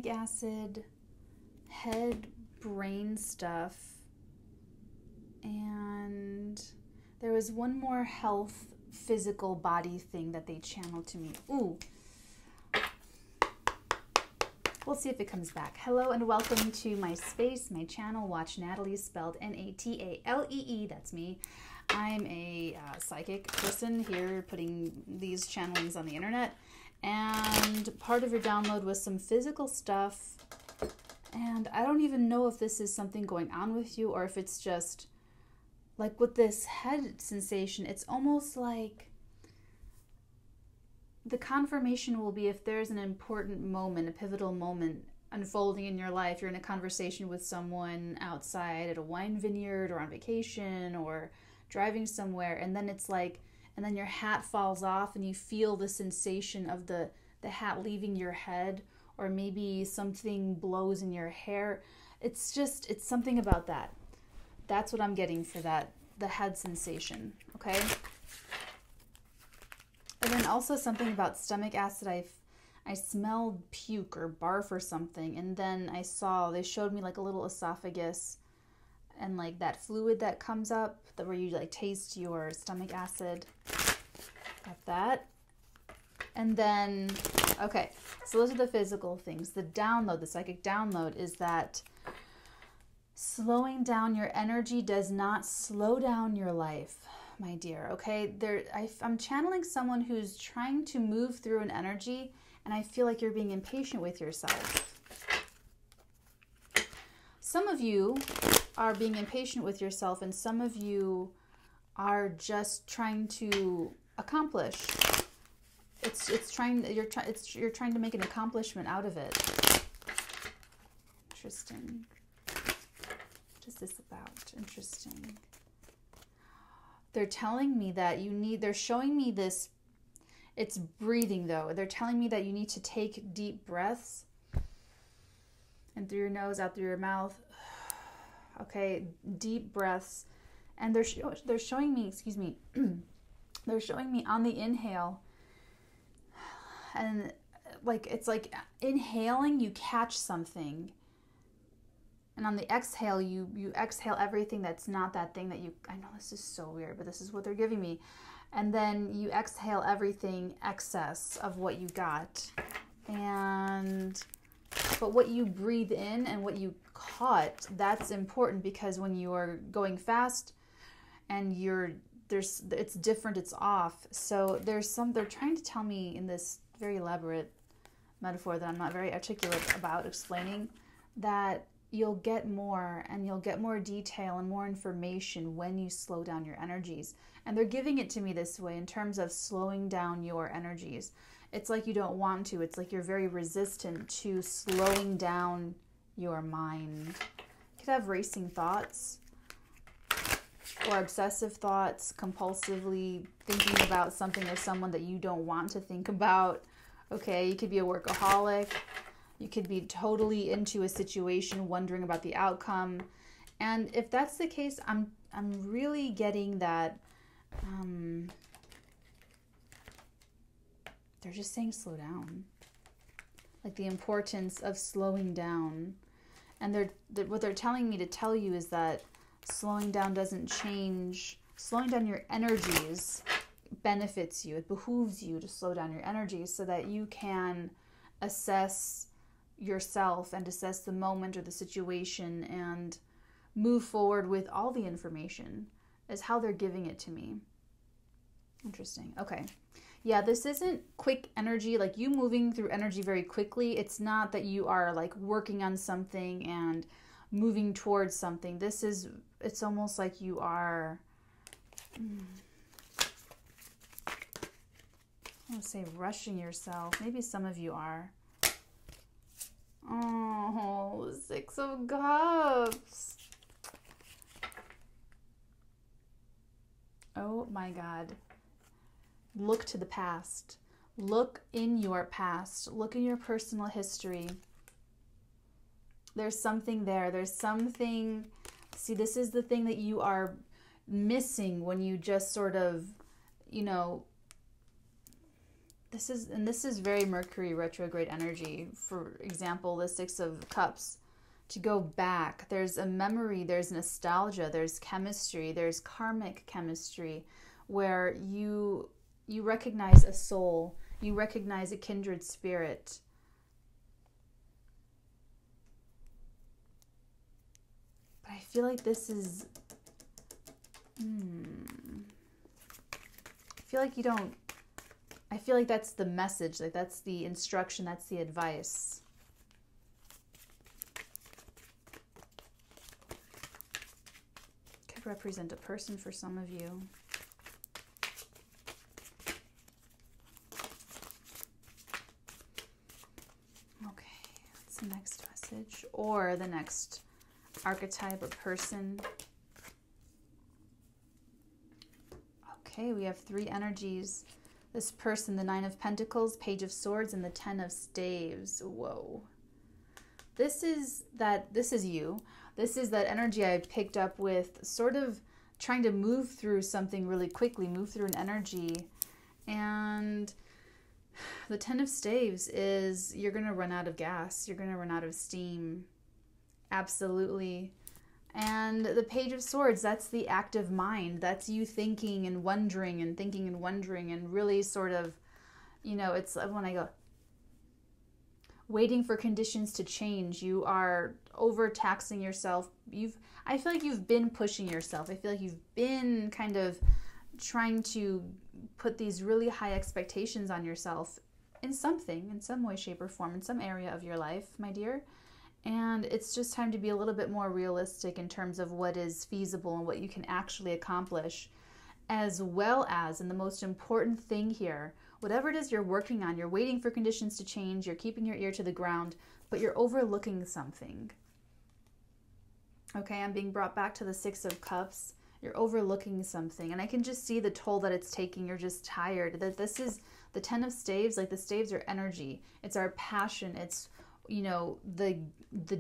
stomach acid, head, brain stuff, and there was one more health, physical body thing that they channeled to me. Ooh. We'll see if it comes back. Hello and welcome to my space, my channel. Watch Natalie, spelled Natalee. That's me. I'm a psychic person here putting these channelings on the internet. And part of your download was some physical stuff. And I don't even know if this is something going on with you or if it's just like with this head sensation. It's almost like the confirmation will be if there's an important moment, a pivotal moment unfolding in your life. You're in a conversation with someone outside at a wine vineyard or on vacation or driving somewhere, and then it's like, and then your hat falls off and you feel the sensation of the hat leaving your head, or maybe something blows in your hair. It's something about that. That's what I'm getting for that, the head sensation, okay? And then also something about stomach acid. I smelled puke or barf or something, and then they showed me like a little esophagus and like that fluid that comes up, that where you like taste your stomach acid. Got that. And then, okay, so those are the physical things. The download, the psychic download, is that slowing down your energy does not slow down your life, my dear, okay? I'm channeling someone who's trying to move through an energy, and I feel like you're being impatient with yourself. Some of you are being impatient with yourself, and some of you are just trying to accomplish. You're trying to make an accomplishment out of it. Interesting. What is this about? Interesting. They're telling me that they're showing me this, it's breathing though. They're telling me that you need to take deep breaths in through your nose, out through your mouth. Okay, deep breaths. And they're showing me, excuse me, they're showing me on the inhale, and like, it's like inhaling, you catch something. And on the exhale, you exhale everything that's not that thing that you, I know this is so weird, but this is what they're giving me. And then you exhale everything excess of what you got. But what you breathe in and what you caught, that's important, because when you are going fast and it's different, it's off. So they're trying to tell me in this very elaborate metaphor that I'm not very articulate about explaining, that you'll get more detail and more information when you slow down your energies. And they're giving it to me this way in terms of slowing down your energies. It's like you don't want to. It's like you're very resistant to slowing down your mind. You could have racing thoughts or obsessive thoughts, compulsively thinking about something or someone that you don't want to think about. Okay, you could be a workaholic. You could be totally into a situation, wondering about the outcome. And if that's the case, I'm really getting that they're just saying slow down. Like the importance of slowing down. And what they're telling me to tell you is that slowing down doesn't change. Slowing down your energies benefits you. It behooves you to slow down your energies so that you can assess yourself and assess the moment or the situation and move forward with all the information, is how they're giving it to me. Interesting. Okay. Yeah, this isn't quick energy, like you moving through energy very quickly. It's not that you are like working on something and moving towards something. It's almost like you are, I want to say rushing yourself. Maybe some of you are. Oh, 6 of Cups. Oh my God. Look to the past. Look in your past. Look in your personal history. There's something there. There's something. See, this is the thing that you are missing when you just sort of, this is very Mercury retrograde energy. For example, the Six of Cups, to go back. There's a memory, there's nostalgia, there's chemistry, there's karmic chemistry, where you recognize a soul, you recognize a kindred spirit. But I feel like this is, I feel like that's the message, like that's the instruction, that's the advice. Could represent a person for some of you. Okay, what's the next message? Or the next archetype or person. Okay, we have three energies. This person, the Nine of Pentacles, Page of Swords, and the Ten of Staves. Whoa. This is you. This is that energy I picked up with sort of trying to move through something really quickly, move through an energy. And the Ten of Staves is you're going to run out of gas. You're going to run out of steam. Absolutely. And the Page of Swords, that's the active mind. That's you thinking and wondering and thinking and wondering and really sort of, you know, it's when I go, waiting for conditions to change. You are overtaxing yourself. I feel like you've been pushing yourself. I feel like you've been kind of trying to put these really high expectations on yourself in something, in some way, shape, or form, in some area of your life, my dear. And it's just time to be a little bit more realistic in terms of what is feasible and what you can actually accomplish, as well as, and the most important thing here, whatever it is you're working on, you're waiting for conditions to change, you're keeping your ear to the ground, but you're overlooking something. Okay, I'm being brought back to the Six of Cups. You're overlooking something, and I can just see the toll that it's taking. You're just tired. That this is the Ten of Staves. Like the staves are energy. It's our passion. It's, you know, the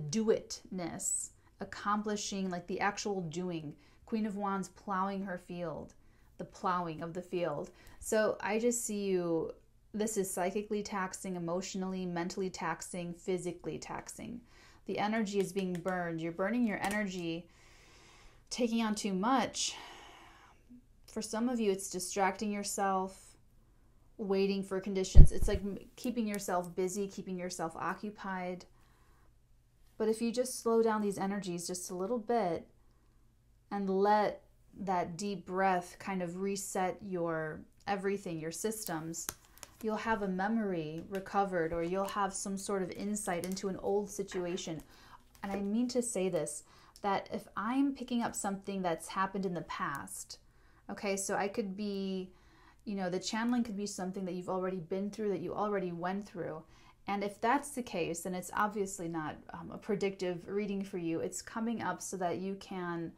do-itness, accomplishing, like the actual doing. Queen of Wands plowing her field, the plowing of the field. So I just see you, this is psychically taxing, emotionally, mentally taxing, physically taxing. The energy is being burned. You're burning your energy, taking on too much. For some of you, it's distracting yourself, waiting for conditions. It's like keeping yourself busy, keeping yourself occupied. But if you just slow down these energies just a little bit and let that deep breath kind of reset your everything, your systems, you'll have a memory recovered, or you'll have some sort of insight into an old situation. And I mean to say this, that if I'm picking up something that's happened in the past, okay, so I could be, you know, the channeling could be something that you've already been through, that you already went through. And if that's the case, then it's obviously not a predictive reading for you. It's coming up so that you can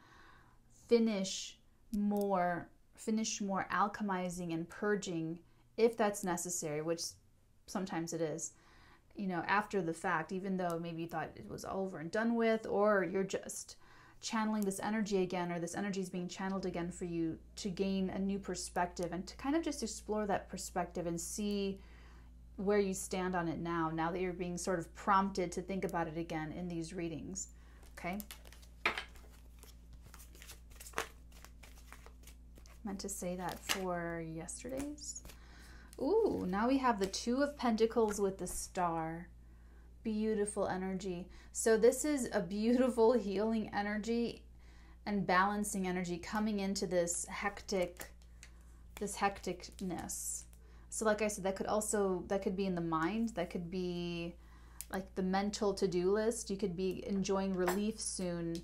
finish more alchemizing and purging, if that's necessary, which sometimes it is, you know, after the fact, even though maybe you thought it was over and done with, or you're just channeling this energy again, or this energy is being channeled again for you to gain a new perspective and to kind of just explore that perspective and see where you stand on it now that you're being sort of prompted to think about it again in these readings. Okay. Meant to say that for yesterday's. Ooh, now we have the Two of Pentacles with the Star. Beautiful energy. So this is a beautiful healing energy and balancing energy coming into this hecticness. So like I said, that could be in the mind, that could be like the mental to-do list. You could be enjoying relief soon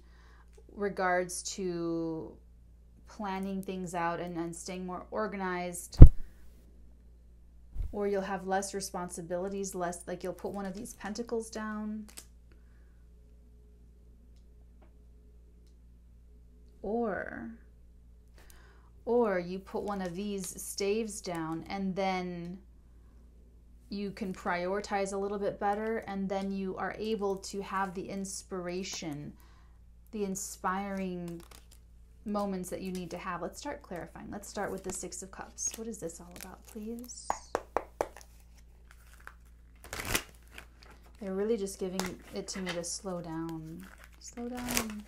regards to planning things out and staying more organized. Or you'll have less responsibilities, like you'll put one of these pentacles down. Or you put one of these staves down, and then you can prioritize a little bit better, and then you are able to have the inspiration, the inspiring moments that you need to have. Let's start clarifying. Let's start with the Six of Cups. What is this all about, please? They're really just giving it to me to slow down. Slow down.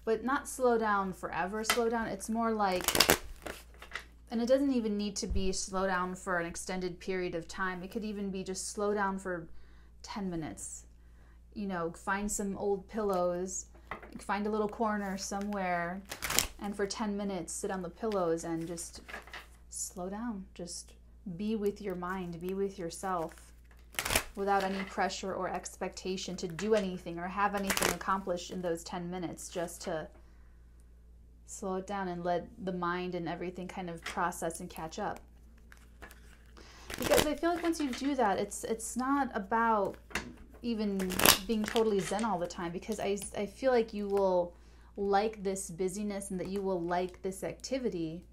But not slow down forever, slow down. It's more like, and it doesn't even need to be slow down for an extended period of time. It could even be just slow down for 10 minutes. You know, find some old pillows, find a little corner somewhere, and for 10 minutes sit on the pillows and just slow down. Just be with your mind, be with yourself, without any pressure or expectation to do anything or have anything accomplished in those 10 minutes, just to slow it down and let the mind and everything kind of process and catch up. Because I feel like once you do that, it's not about even being totally zen all the time, because I feel like you will like this busyness and that you will like this activity.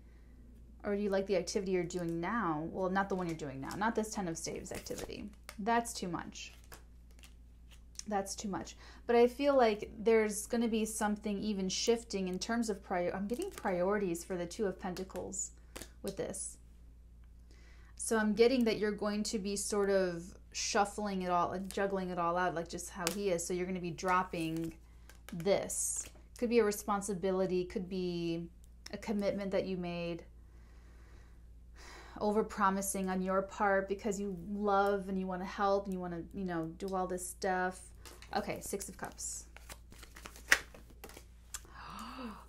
Or do you like the activity you're doing now? Well, not the one you're doing now. Not this 10 of Staves activity. That's too much. That's too much. But I feel like there's going to be something even shifting in terms of I'm getting priorities for the Two of Pentacles with this. So I'm getting that you're going to be sort of shuffling it all, like juggling it all out, like just how he is. So you're going to be dropping this. Could be a responsibility. Could be a commitment that you made. Over-promising on your part because you love and you want to help and you want to, you know, do all this stuff. Okay, Six of Cups.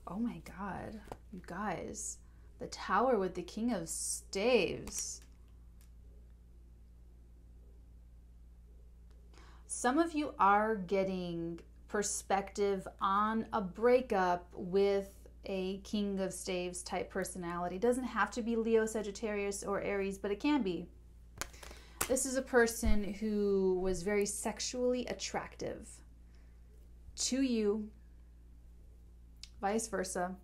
Oh my God, you guys. The Tower with the King of Staves. Some of you are getting perspective on a breakup with a King of Staves type personality. It doesn't have to be Leo, Sagittarius, or Aries, but it can be. This is a person who was very sexually attractive to you, vice versa.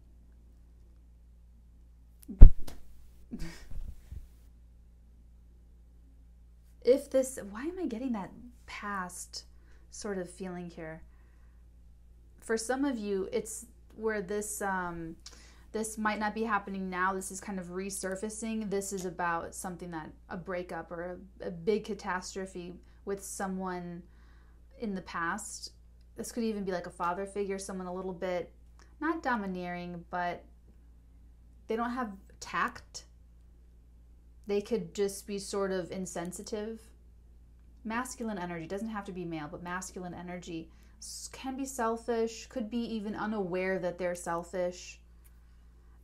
If this, why am I getting that past sort of feeling here? For some of you, it's where this this might not be happening now. This is kind of resurfacing. This is about something that, a breakup or a big catastrophe with someone in the past. This could even be like a father figure, someone a little bit, not domineering, but they don't have tact. They could just be sort of insensitive. Masculine energy, doesn't have to be male, but masculine energy can be selfish, could be even unaware that they're selfish.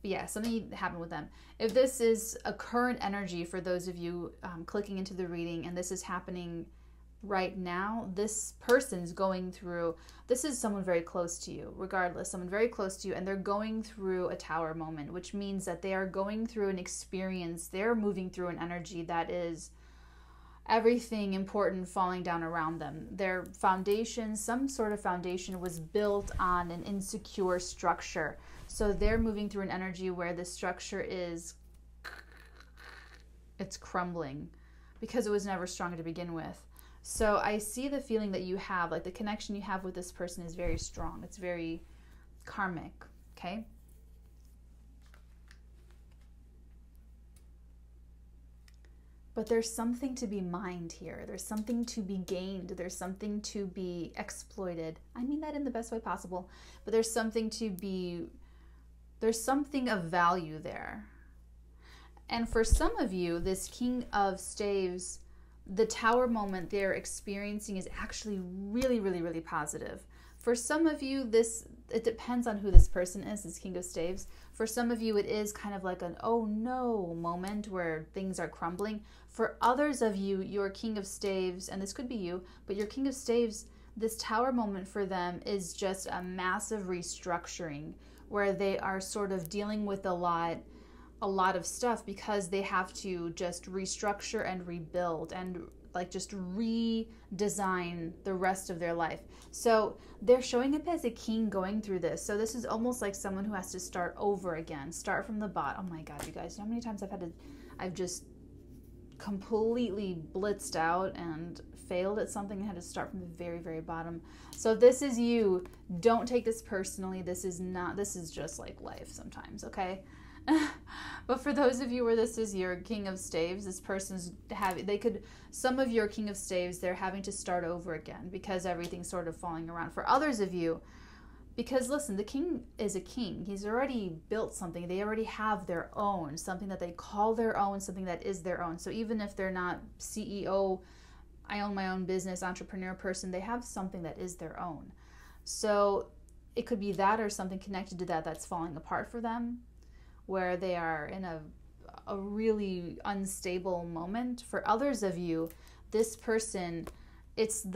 But yeah, something happened with them. If this is a current energy for those of you clicking into the reading and this is happening right now, this person's going through, this is someone very close to you, regardless, someone very close to you, and they're going through a tower moment, which means that they are going through an experience, they're moving through an energy that is everything important falling down around them. Their foundation, some sort of foundation, was built on an insecure structure. So they're moving through an energy where the structure is, it's crumbling because it was never strong to begin with. So I see the feeling that you have, like the connection you have with this person is very strong. It's very karmic, okay? But there's something to be mined here. There's something to be gained. There's something to be exploited. I mean that in the best way possible. But there's something to be, there's something of value there. And for some of you, this King of Staves, the tower moment they're experiencing is actually really, really, really positive. For some of you, this, it depends on who this person is, this King of Staves. For some of you, it is kind of like an oh no moment where things are crumbling. For others of you, your King of Staves, and this could be you, but your King of Staves, this tower moment for them is just a massive restructuring where they are sort of dealing with a lot of stuff because they have to just restructure and rebuild and like just redesign the rest of their life. So they're showing up as a king going through this. So this is almost like someone who has to start over again, start from the bottom. Oh my God, you guys, you know how many times I've just completely blitzed out and failed at something and had to start from the very, very bottom. So this is you. Don't take this personally. This is just like life sometimes, okay? But for those of you where this is your King of Staves, this person's some of your King of Staves, they're having to start over again because everything's sort of falling around. For others of you, because listen, the king is a king. He's already built something. They already have their own, something that they call their own, something that is their own. So even if they're not CEO, I own my own business, entrepreneur person, they have something that is their own. So it could be that or something connected to that that's falling apart for them, where they are in a really unstable moment. For others of you, this person, it's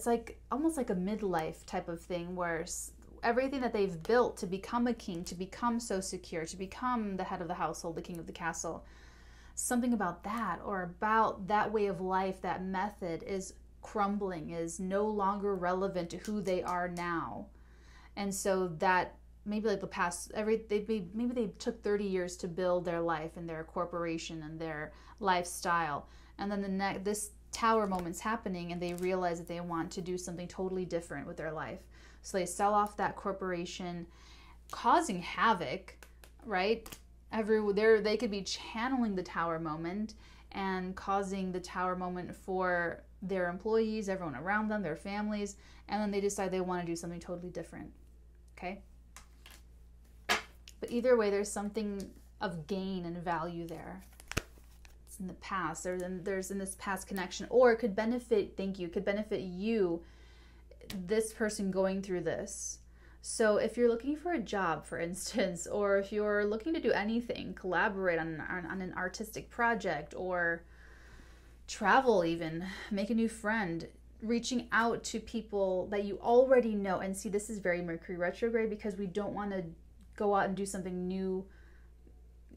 like almost like a midlife type of thing where everything that they've built to become a king, to become so secure, to become the head of the household, the king of the castle, something about that or about that way of life, that method is crumbling, is no longer relevant to who they are now. And so that maybe like the past, maybe they took 30 years to build their life and their corporation and their lifestyle. And then this tower moment's happening and they realize that they want to do something totally different with their life. So they sell off that corporation, causing havoc, right? They could be channeling the tower moment and causing the tower moment for their employees, everyone around them, their families, and then they decide they want to do something totally different. Okay? But either way, there's something of gain and value there. It's in the past. There's in this past connection. Or it could benefit, it could benefit you, this person going through this. So if you're looking for a job, for instance, or if you're looking to do anything, collaborate on an artistic project or travel even, make a new friend, reaching out to people that you already know. And see, this is very Mercury retrograde because we don't want to go out and do something new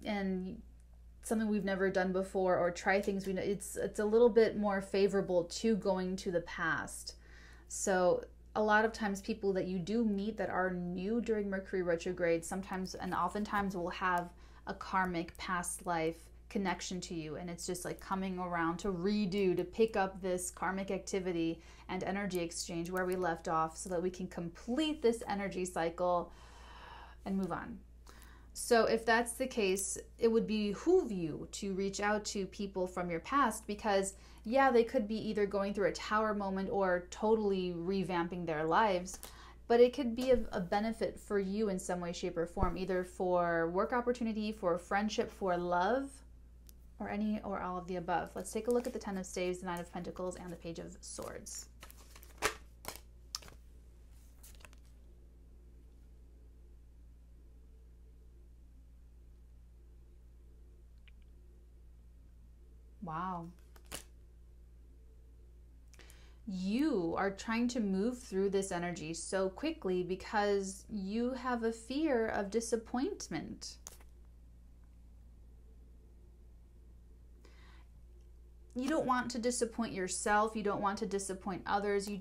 and something we've never done before or try things we know. It's a little bit more favorable to going to the past. So a lot of times people that you do meet that are new during Mercury retrograde sometimes and oftentimes will have a karmic past life connection to you, and it's just like coming around to redo, to pick up this karmic activity and energy exchange where we left off so that we can complete this energy cycle and move on. So if that's the case, it would behoove you to reach out to people from your past because, yeah, they could be either going through a tower moment or totally revamping their lives, but it could be a benefit for you in some way, shape, or form, either for work opportunity, for friendship, for love, or any or all of the above. Let's take a look at the Ten of Staves, the Nine of Pentacles, and the Page of Swords. Wow. You are trying to move through this energy so quickly because you have a fear of disappointment. You don't want to disappoint yourself. You don't want to disappoint others. You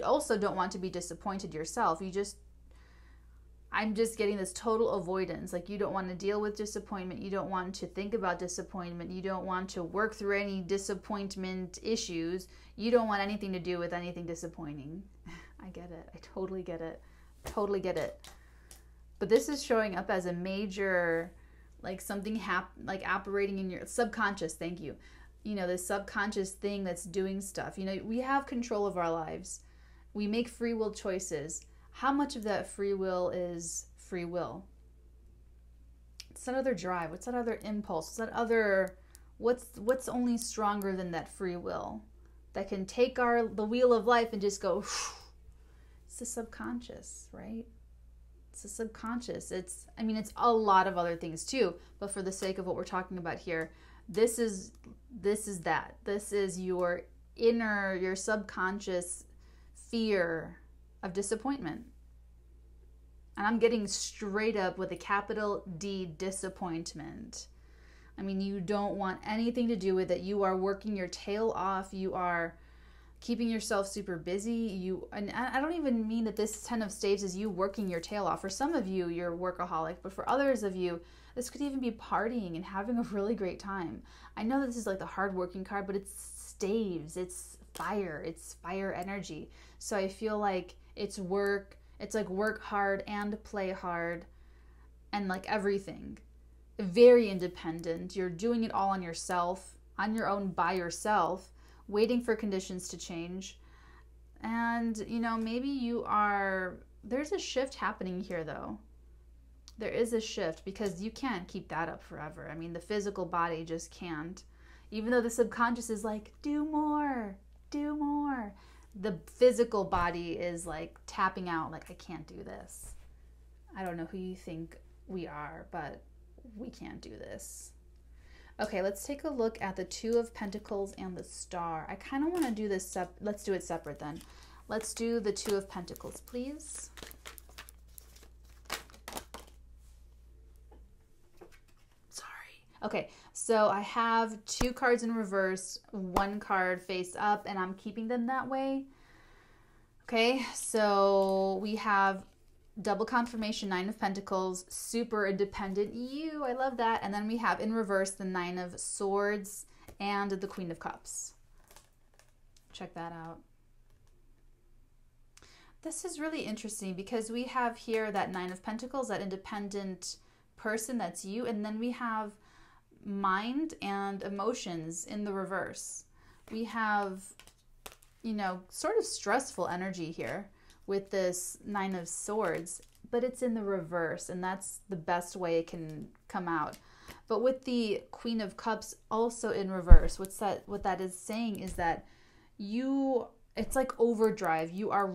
also don't want to be disappointed yourself. I'm just getting this total avoidance. Like you don't want to deal with disappointment. You don't want to think about disappointment. You don't want to work through any disappointment issues. You don't want anything to do with anything disappointing. I get it. I totally get it. Totally get it. But this is showing up as a major, like something like operating in your subconscious. Thank you. This subconscious thing that's doing stuff. We have control of our lives. We make free will choices. How much of that free will is free will? What's that other drive? What's that other impulse? What's only stronger than that free will that can take the wheel of life and just go, whew. It's the subconscious, right? It's the subconscious. It's a lot of other things too, but for the sake of what we're talking about here, this is that. This is your subconscious fear of disappointment. And I'm getting straight up with a capital D, disappointment. You don't want anything to do with it. You are working your tail off. You are keeping yourself super busy. And I don't even mean that this Ten of Staves is you working your tail off. For some of you, you're workaholic, but for others of you, this could even be partying and having a really great time. I know that this is like the hardworking card, but it's staves. It's fire. It's fire energy. So I feel like it's work. It's like work hard and play hard and like everything. Very independent. You're doing it all on yourself, on your own, by yourself, waiting for conditions to change. And, you know, maybe there's a shift happening here though. There is a shift because you can't keep that up forever. I mean, the physical body just can't. Even though the subconscious is like, do more, do more. The physical body is like tapping out, like, I can't do this. I don't know who you think we are, but we can't do this. Okay, let's take a look at the Two of Pentacles and the Star. I kind of want to do this, let's do it separate then. Let's do the Two of Pentacles, please. Okay, so I have 2 cards in reverse, 1 card face up, and I'm keeping them that way. Okay, so we have double confirmation, 9 of Pentacles, super independent. I love that. And then we have in reverse the 9 of Swords and the Queen of Cups. Check that out. This is really interesting because we have here that 9 of Pentacles, that independent person, that's you, and then we have mind and emotions in the reverse. We have, you know, sort of stressful energy here with this 9 of Swords, but it's in the reverse, and that's the best way it can come out. But with the Queen of Cups also in reverse, what that is saying is that it's like overdrive. You are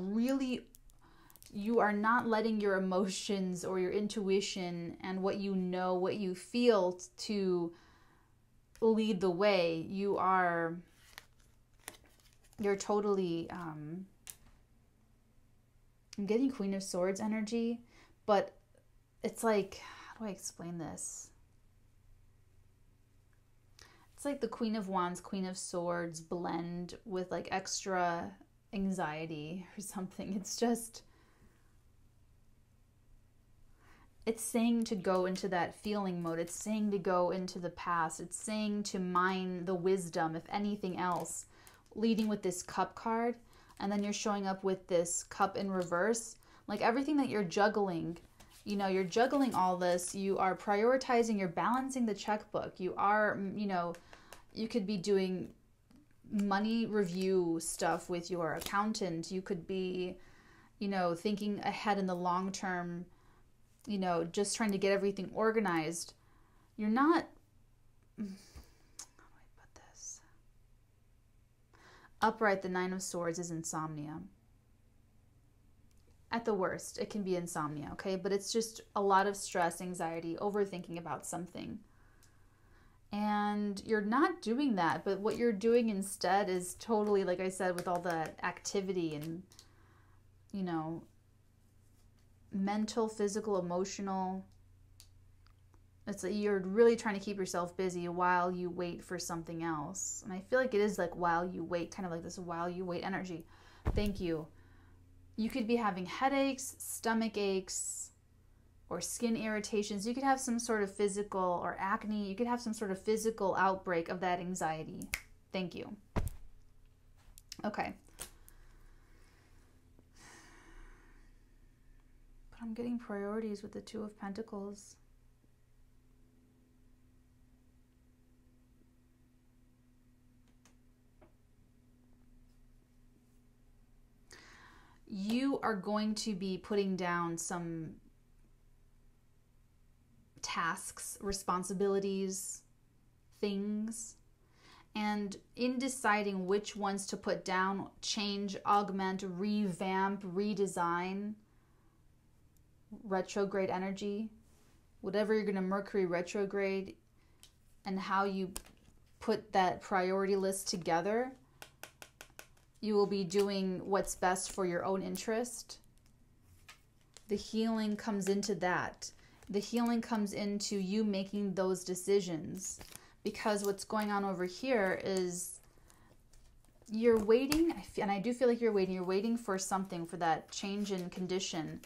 not letting your emotions or your intuition and what you know, what you feel to lead the way. You're totally, I'm getting Queen of Swords energy, but it's like, how do I explain this? It's like the Queen of Wands, Queen of Swords blend with like extra anxiety or something. It's just, it's saying to go into that feeling mode. It's saying to go into the past. It's saying to mine the wisdom, if anything else, leading with this Cup card. And then you're showing up with this Cup in reverse. Like everything that you're juggling, you know, you're juggling all this. You are prioritizing, you're balancing the checkbook. You are, you know, you could be doing money review stuff with your accountant. You could be, you know, thinking ahead in the long term, you know, just trying to get everything organized. You're not, how do I put this? Upright, the 9 of Swords is insomnia. At the worst, it can be insomnia, okay? But it's just a lot of stress, anxiety, overthinking about something. And you're not doing that, but what you're doing instead is totally, like I said, with all the activity and, you know, mental, physical, emotional. It's like you're really trying to keep yourself busy while you wait for something else. And I feel like it is like while you wait, kind of like this while you wait energy. Thank you. You could be having headaches, stomach aches, or skin irritations. You could have some sort of physical, or acne. You could have some sort of physical outbreak of that anxiety. Thank you. Okay. But I'm getting priorities with the Two of Pentacles. You are going to be putting down some tasks, responsibilities, things, and in deciding which ones to put down, change, augment, revamp, redesign, retrograde energy, whatever you're going to Mercury retrograde, and how you put that priority list together, you will be doing what's best for your own interest. The healing comes into that. The healing comes into you making those decisions, because what's going on over here is you're waiting, and I do feel like you're waiting for something, for that change in condition.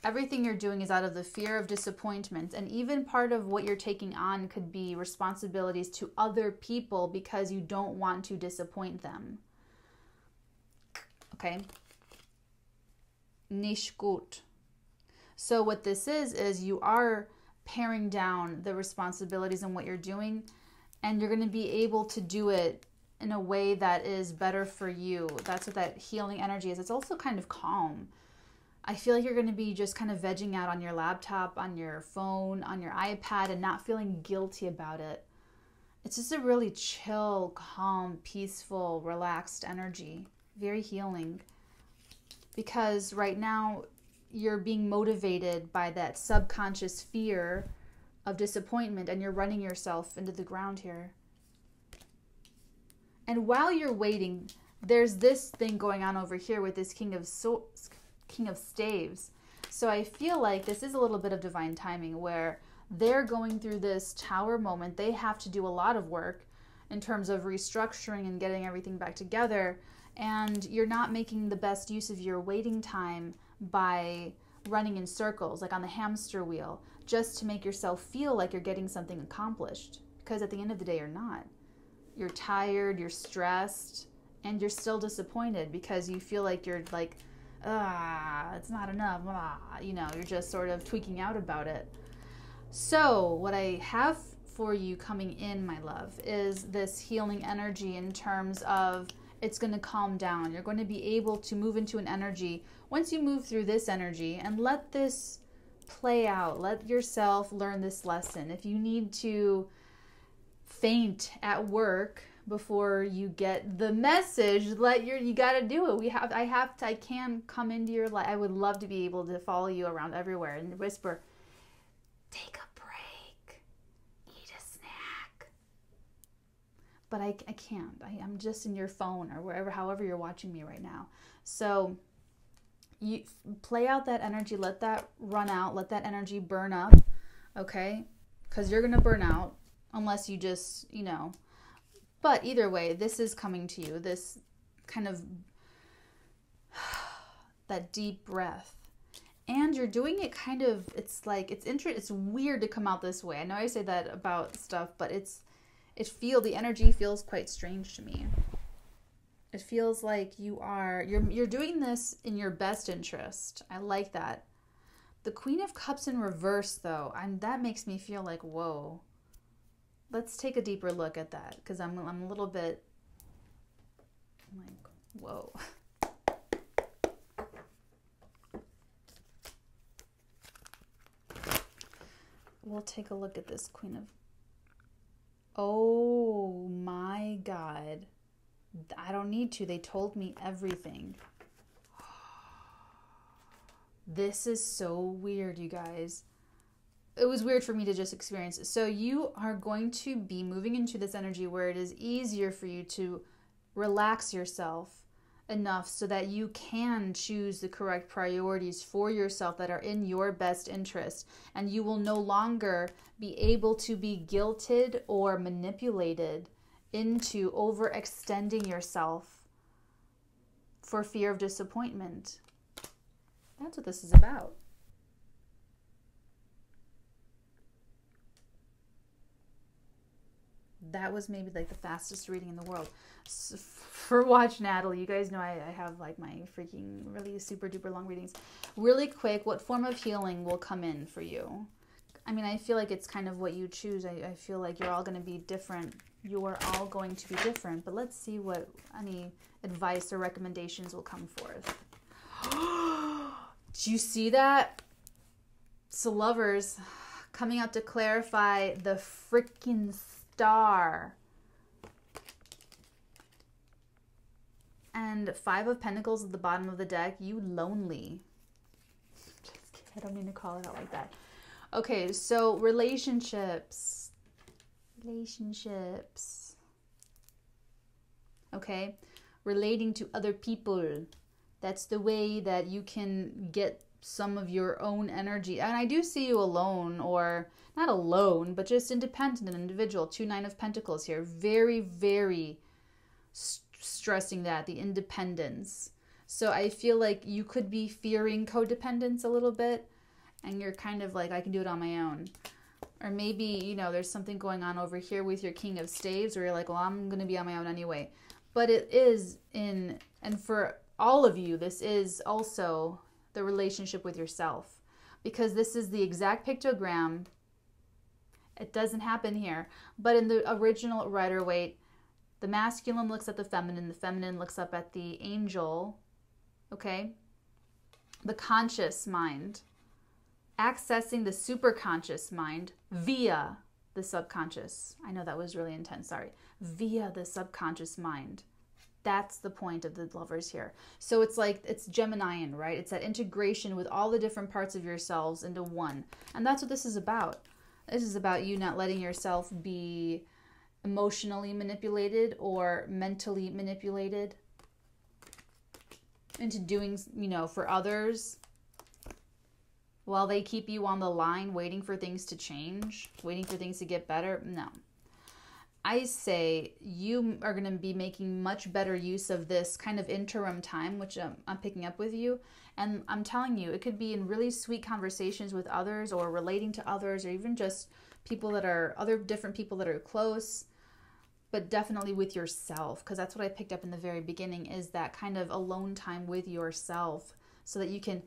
Everything you're doing is out of the fear of disappointment, and even part of what you're taking on could be responsibilities to other people because you don't want to disappoint them. Okay? Nicht gut. So what this is you are paring down the responsibilities and what you're doing, and you're going to be able to do it in a way that is better for you. That's what that healing energy is. It's also kind of calm. I feel like you're going to be just kind of vegging out on your laptop, on your phone, on your iPad, and not feeling guilty about it. It's just a really chill, calm, peaceful, relaxed energy. Very healing. Because right now, you're being motivated by that subconscious fear of disappointment, and you're running yourself into the ground here. And while you're waiting, there's this thing going on over here with this King of Staves. So I feel like this is a little bit of divine timing where they're going through this tower moment. They have to do a lot of work in terms of restructuring and getting everything back together. And you're not making the best use of your waiting time by running in circles, like on the hamster wheel, just to make yourself feel like you're getting something accomplished. Because at the end of the day, you're not. You're tired, you're stressed, and you're still disappointed because you feel like you're like, it's not enough. You're just sort of tweaking out about it. So what I have for you coming in, my love, is this healing energy in terms of it's going to calm down. You're going to be able to move into an energy. Once you move through this energy and let this play out, let yourself learn this lesson. If you need to faint at work before you get the message, you got to do it. I can come into your life. I would love to be able to follow you around everywhere and whisper, take a break, eat a snack. But I can't. I'm just in your phone or wherever, however you're watching me right now. So you play out that energy, let that run out, let that energy burn up, okay? Because you're going to burn out unless you just, But either way, this is coming to you, this kind of, that deep breath. And you're doing it kind of, it's weird to come out this way. I know I say that about stuff, but the energy feels quite strange to me. It feels like you're doing this in your best interest. I like that. The Queen of Cups in reverse, though, that makes me feel like, whoa. Let's take a deeper look at that, because I'm a little bit like, whoa. We'll take a look at this Queen of... Oh my God. I don't need to. They told me everything. This is so weird, you guys. It was weird for me to just experience it. So you are going to be moving into this energy where it is easier for you to relax yourself enough so that you can choose the correct priorities for yourself that are in your best interest. And you will no longer be able to be guilted or manipulated into overextending yourself for fear of disappointment. That's what this is about. That was maybe like the fastest reading in the world. So for Watch Natalie, you guys know I have like my freaking really super duper long readings. Really quick, what form of healing will come in for you? I mean, I feel like it's kind of what you choose. I feel like you're all going to be different. You are all going to be different. But let's see what any advice or recommendations will come forth. Do you see that? So lovers, coming out to clarify the freaking Star. And 5 of Pentacles at the bottom of the deck. You lonely. Just kidding. I don't mean to call it out like that. Okay, so relationships. Okay, relating to other people. That's the way that you can get some of your own energy. And I do see you alone, or not alone, but just independent and individual. 2 9 of Pentacles here. Very, very stressing that, the independence. So I feel like you could be fearing codependence a little bit, and you're kind of like, I can do it on my own. Or maybe, there's something going on over here with your King of Staves where you're like, well, I'm going to be on my own anyway. But it is and for all of you, this is also the relationship with yourself. Because this is the exact pictogram It doesn't happen here. But in the original Rider-Waite, the masculine looks at the feminine looks up at the angel, okay? The conscious mind, accessing the superconscious mind via the subconscious. I know that was really intense, sorry. Via the subconscious mind. That's the point of the lovers here. So it's like, it's Geminian, right? It's that integration with all the different parts of yourselves into one. And that's what this is about. This is about you not letting yourself be emotionally manipulated or mentally manipulated into doing, you know, for others while they keep you on the line waiting for things to change, waiting for things to get better. No. I say you are going to be making much better use of this kind of interim time, which I'm picking up with you. And I'm telling you, it could be in really sweet conversations with others or relating to others or even just people that are, other different people that are close, but definitely with yourself. Because that's what I picked up in the very beginning, is that kind of alone time with yourself so that you can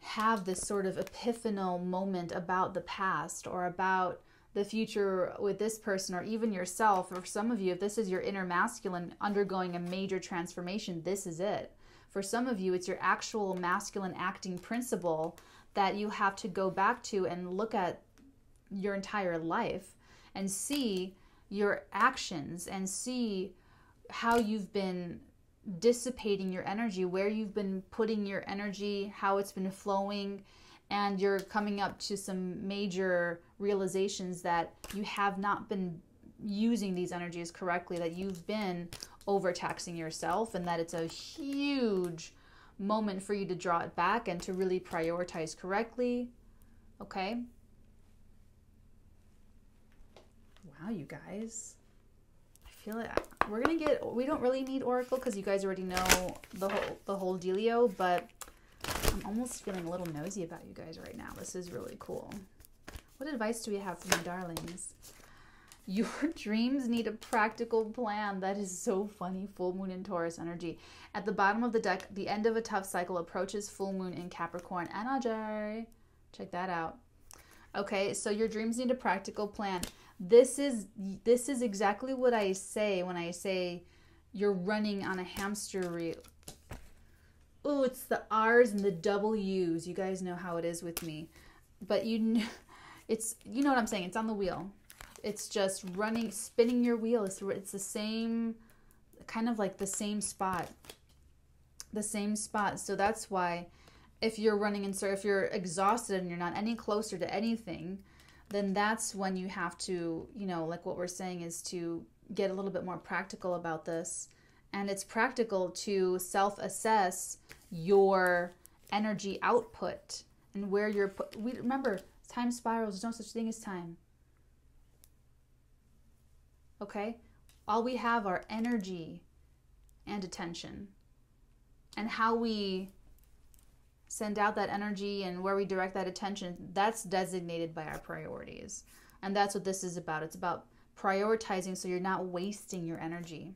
have this sort of epiphanal moment about the past or about the future with this person or even yourself. For some of you, if this is your inner masculine undergoing a major transformation, this is it. For some of you, it's your actual masculine acting principle that you have to go back to and look at your entire life and see your actions and see how you've been dissipating your energy, where you've been putting your energy, how it's been flowing. And you're coming up to some major realizations that you have not been using these energies correctly, that you've been overtaxing yourself, and that it's a huge moment for you to draw it back and to really prioritize correctly. Okay? Wow, you guys. I feel like we're going to get, we don't really need Oracle because you guys already know the whole dealio, but I'm almost feeling a little nosy about you guys right now. This is really cool. What advice do we have for my darlings? Your dreams need a practical plan. That is so funny. Full moon in Taurus energy. At the bottom of the deck, the end of a tough cycle approaches full moon in Capricorn energy. Check that out. Okay, so your dreams need a practical plan. This is exactly what I say when I say you're running on a hamster wheel. Oh, it's the R's and the W's. You guys know how it is with me. But you know what I'm saying. It's on the wheel. It's just running, spinning your wheel. It's the same, kind of like the same spot. The same spot. So that's why if you're running if you're exhausted and you're not any closer to anything, then that's when you have to, you know, like what we're saying is to get a little bit more practical about this. And it's practical to self-assess your energy output and where you're remember, time spirals. There's no such thing as time. Okay? All we have are energy and attention. And how we send out that energy and where we direct that attention, that's designated by our priorities. And that's what this is about. It's about prioritizing so you're not wasting your energy.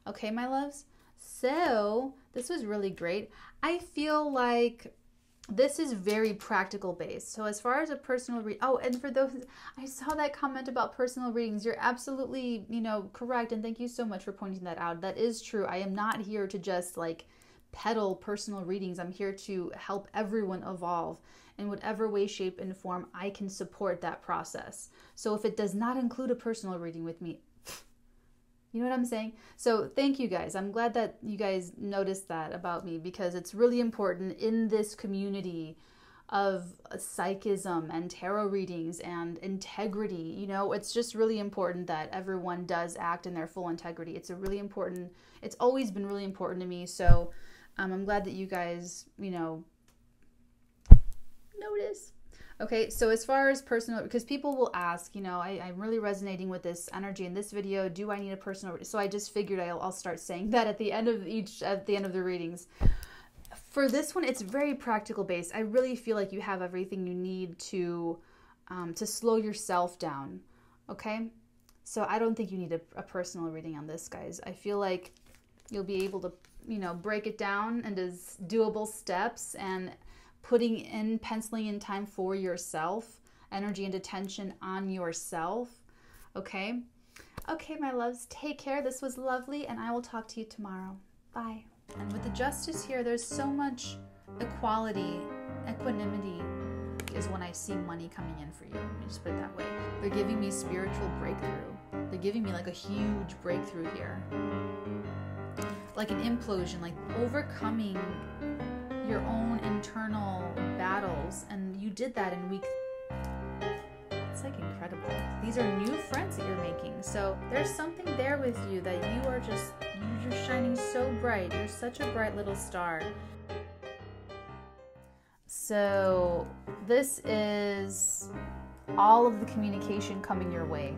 Okay, my loves? So, this was really great. I feel like this is very practical based. So as far as a personal oh, and for those, I saw that comment about personal readings. You're absolutely, you know, correct. And thank you so much for pointing that out. That is true. I am not here to just like peddle personal readings. I'm here to help everyone evolve in whatever way, shape, and form I can support that process. So if it does not include a personal reading with me, you know what I'm saying? So thank you guys. I'm glad that you guys noticed that about me because it's really important in this community of psychism and tarot readings and integrity. You know, it's just really important that everyone does act in their full integrity. It's always been really important to me. So I'm glad that you guys, you know, notice. Okay, so as far as personal, because people will ask, you know, I'm really resonating with this energy in this video. Do I need a personal? So I just figured I'll start saying that at the end of the readings. For this one, it's very practical based. I really feel like you have everything you need to slow yourself down. Okay, so I don't think you need a personal reading on this, guys. I feel like you'll be able to, you know, break it down into doable steps and penciling in time for yourself energy and attention on yourself. Okay? Okay, my loves, take care. This was lovely, and I will talk to you tomorrow. Bye. And with the Justice here, there's so much equality, equanimity is when I see money coming in for you. Let me just put it that way. They're giving me spiritual breakthrough. They're giving me like a huge breakthrough here. Like an implosion, like overcoming your own internal battles. And you did that in week. It's like incredible. These are new friends that you're making. So there's something there with you that you're just shining so bright. You're such a bright little star. So this is all of the communication coming your way,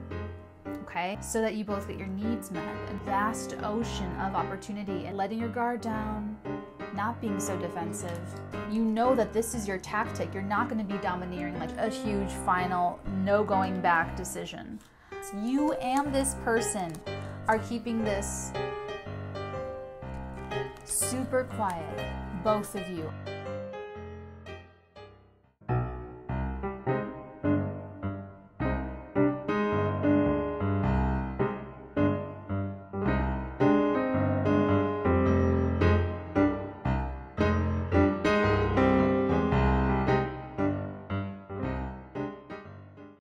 okay? So that you both get your needs met. A vast ocean of opportunity and letting your guard down, not being so defensive. You know that this is your tactic. You're not going to be domineering like a huge final no going back decision. So you and this person are keeping this super quiet, both of you.